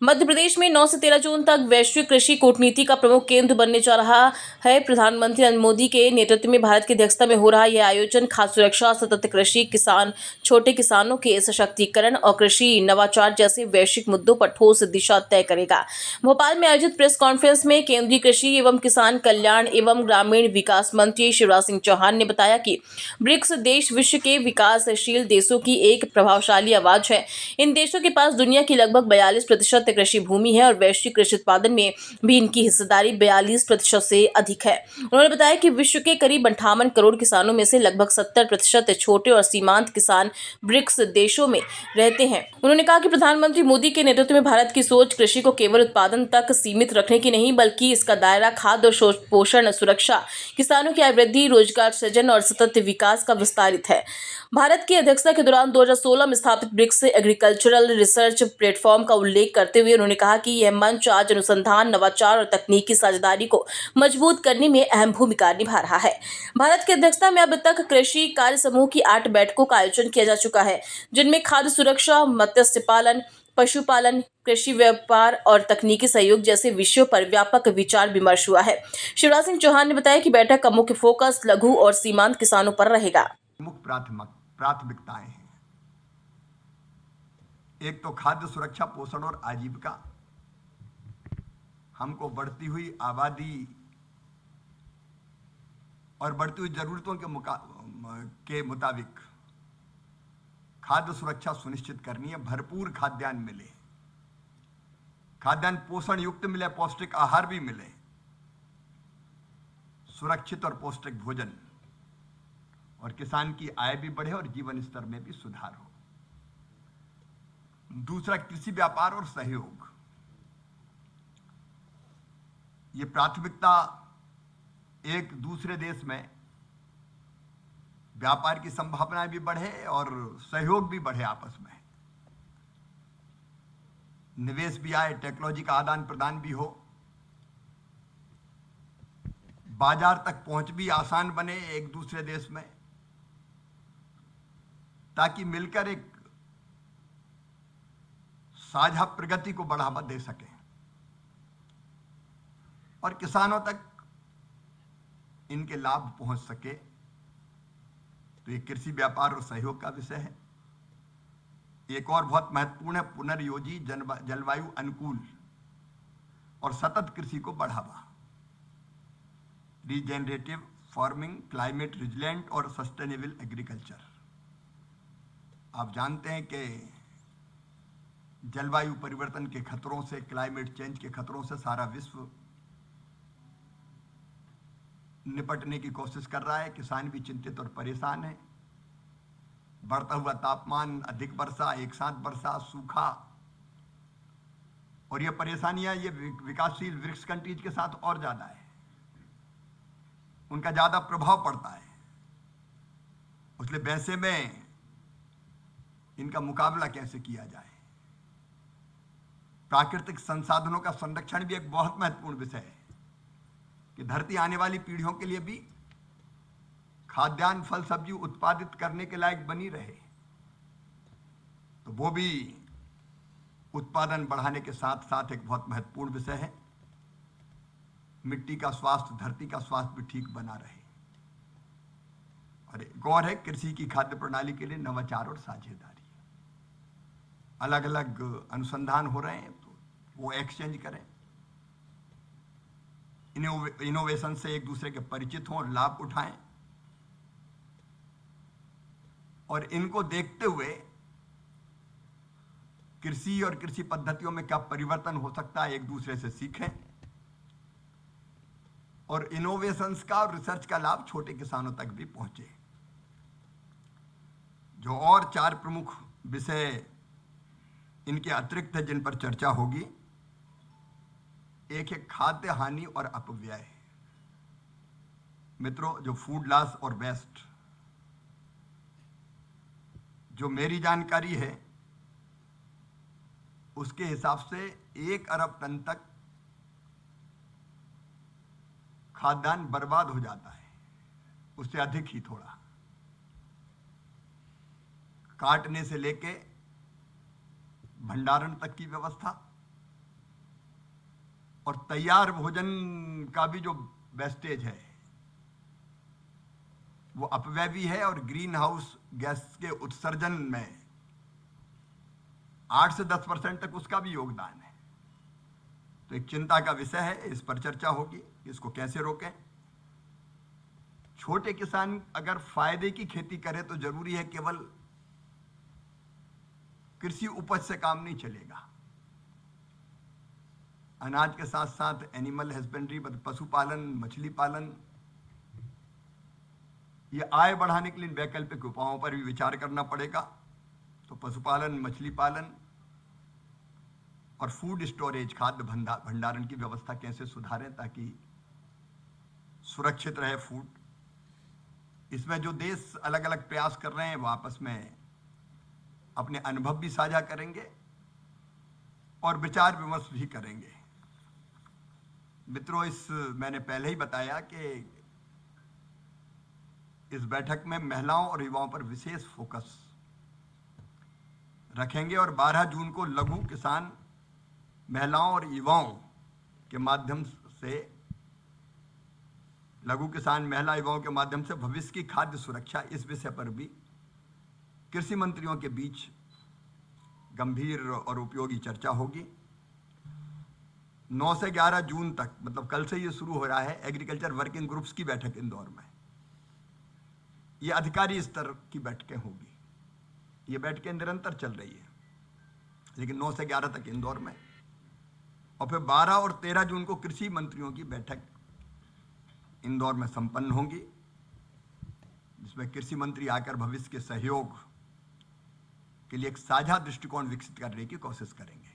मध्य प्रदेश में 9 से 13 जून तक वैश्विक कृषि कूटनीति का प्रमुख केंद्र बनने जा रहा है। प्रधानमंत्री नरेंद्र मोदी के नेतृत्व में भारत की अध्यक्षता में हो रहा यह आयोजन खाद्य सुरक्षा, सतत कृषि, किसान, छोटे किसानों के सशक्तिकरण और कृषि नवाचार जैसे वैश्विक मुद्दों पर ठोस दिशा तय करेगा। भोपाल में आयोजित प्रेस कॉन्फ्रेंस में केंद्रीय कृषि एवं किसान कल्याण एवं ग्रामीण विकास मंत्री शिवराज सिंह चौहान ने बताया कि ब्रिक्स देश विश्व के विकासशील देशों की एक प्रभावशाली आवाज है। इन देशों के पास दुनिया की लगभग 42% कृषि भूमि है और वैश्विक कृषि उत्पादन में भी इनकी हिस्सेदारी 42% से अधिक है। उन्होंने बताया कि विश्व के करीब 58 करोड़ किसानों में से लगभग 70% छोटे और सीमांत किसान ब्रिक्स देशों में रहते हैं। उन्होंने कहा कि प्रधानमंत्री मोदी के नेतृत्व में भारत की सोच कृषि को केवल उत्पादन तक सीमित रखने की नहीं, बल्कि इसका दायरा खाद्य और पोषण सुरक्षा, किसानों की आय वृद्धि, रोजगार सृजन और सतत विकास का विस्तारित है। भारत की अध्यक्षता के दौरान 2016 में स्थापित ब्रिक्स एग्रीकल्चरल रिसर्च प्लेटफॉर्म का उल्लेख करते हुए उन्होंने कहा कि यह मंच आज अनुसंधान, नवाचार और तकनीकी साझेदारी को मजबूत करने में अहम भूमिका निभा रहा है। भारत की अध्यक्षता में अब तक कृषि कार्य समूह की 8 बैठकों का आयोजन किया जा चुका है, जिनमें खाद्य सुरक्षा, मत्स्य पालन, पशुपालन, कृषि व्यापार और तकनीकी सहयोग जैसे विषयों पर व्यापक विचार विमर्श हुआ है। शिवराज सिंह चौहान ने बताया कि बैठक का मुख्य फोकस लघु और सीमांत किसानों पर रहेगा। मुख्य प्राथमिकताएं हैं। एक तो खाद्य सुरक्षा, पोषण और आजीविका। हमको बढ़ती हुई आबादी और बढ़ती हुई जरूरतों के मुताबिक खाद्य सुरक्षा सुनिश्चित करनी है। भरपूर खाद्यान्न मिले, खाद्यान्न पोषण युक्त मिले, पौष्टिक आहार भी मिले, सुरक्षित और पौष्टिक भोजन, और किसान की आय भी बढ़े और जीवन स्तर में भी सुधार हो। दूसरा, कृषि व्यापार और सहयोग। ये प्राथमिकता एक दूसरे देश में व्यापार की संभावनाएं भी बढ़े और सहयोग भी बढ़े, आपस में निवेश भी आए, टेक्नोलॉजी का आदान प्रदान भी हो, बाजार तक पहुंच भी आसान बने एक दूसरे देश में, ताकि मिलकर एक साझा प्रगति को बढ़ावा दे सके और किसानों तक इनके लाभ पहुंच सके। तो ये कृषि व्यापार और सहयोग का विषय है। एक और बहुत महत्वपूर्ण है पुनर्योजी, जलवायु अनुकूल और सतत कृषि को बढ़ावा। रीजेनरेटिव फार्मिंग, क्लाइमेट रिजिलेंट और सस्टेनेबल एग्रीकल्चर। आप जानते हैं कि जलवायु परिवर्तन के खतरों से, क्लाइमेट चेंज के खतरों से सारा विश्व निपटने की कोशिश कर रहा है। किसान भी चिंतित और परेशान है। बढ़ता हुआ तापमान, अधिक वर्षा, एक साथ वर्षा, सूखा, और ये परेशानियां ये विकासशील ब्रिक्स कंट्रीज के साथ और ज्यादा है, उनका ज्यादा प्रभाव पड़ता है। इसलिए वैसे में इनका मुकाबला कैसे किया जाए। प्राकृतिक संसाधनों का संरक्षण भी एक बहुत महत्वपूर्ण विषय है कि धरती आने वाली पीढ़ियों के लिए भी खाद्यान्न, फल, सब्जी उत्पादित करने के लायक बनी रहे। तो वो भी उत्पादन बढ़ाने के साथ साथ एक बहुत महत्वपूर्ण विषय है। मिट्टी का स्वास्थ्य, धरती का स्वास्थ्य भी ठीक बना रहे। और एक और है कृषि की खाद्य प्रणाली के लिए नवाचार और साझेदारी। अलग अलग अनुसंधान हो रहे हैं, तो वो एक्सचेंज करें, इनोवेशन से एक दूसरे के परिचित हों और लाभ उठाएं, और इनको देखते हुए कृषि और कृषि पद्धतियों में क्या परिवर्तन हो सकता है एक दूसरे से सीखें, और इनोवेशंस का और रिसर्च का लाभ छोटे किसानों तक भी पहुंचे। जो और 4 प्रमुख विषय इनके अतिरिक्त है जिन पर चर्चा होगी, एक है खाद्य हानि और अपव्यय। मित्रों, जो फूड लॉस और वेस्ट, जो मेरी जानकारी है उसके हिसाब से 1 अरब टन तक खाद्यान्न बर्बाद हो जाता है, उससे अधिक ही थोड़ा, काटने से लेके भंडारण तक की व्यवस्था, और तैयार भोजन का भी जो वेस्टेज है वो अपव्यय भी है और ग्रीन हाउस गैस के उत्सर्जन में 8 से 10% तक उसका भी योगदान है। तो एक चिंता का विषय है, इस पर चर्चा होगी, इसको कैसे रोकें। छोटे किसान अगर फायदे की खेती करे तो जरूरी है केवल कृषि उपज से काम नहीं चलेगा। अनाज के साथ साथ एनिमल हस्बेंड्री, पशुपालन, मछली पालन, ये आय बढ़ाने के लिए वैकल्पिक उपायों पर भी विचार करना पड़ेगा। तो पशुपालन, मछली पालन और फूड स्टोरेज, खाद्य भंडारण की व्यवस्था कैसे सुधारें ताकि सुरक्षित रहे फूड। इसमें जो देश अलग अलग प्रयास कर रहे हैं वो आपस में अपने अनुभव भी साझा करेंगे और विचार विमर्श भी करेंगे। मित्रों, मैंने पहले ही बताया कि इस बैठक में महिलाओं और युवाओं पर विशेष फोकस रखेंगे और 12 जून को लघु किसान महिलाओं और युवाओं के माध्यम से भविष्य की खाद्य सुरक्षा, इस विषय पर भी कृषि मंत्रियों के बीच गंभीर और उपयोगी चर्चा होगी। 9 से 11 जून तक, मतलब कल से ये शुरू हो रहा है, एग्रीकल्चर वर्किंग ग्रुप्स की बैठक इंदौर में। ये अधिकारी स्तर की बैठकें होगी। ये बैठकें निरंतर चल रही है, लेकिन 9 से 11 तक इंदौर में, और फिर 12 और 13 जून को कृषि मंत्रियों की बैठक इंदौर में संपन्न होंगी, जिसमें कृषि मंत्री आकर भविष्य के सहयोग के लिए एक साझा दृष्टिकोण विकसित करने की कोशिश करेंगे।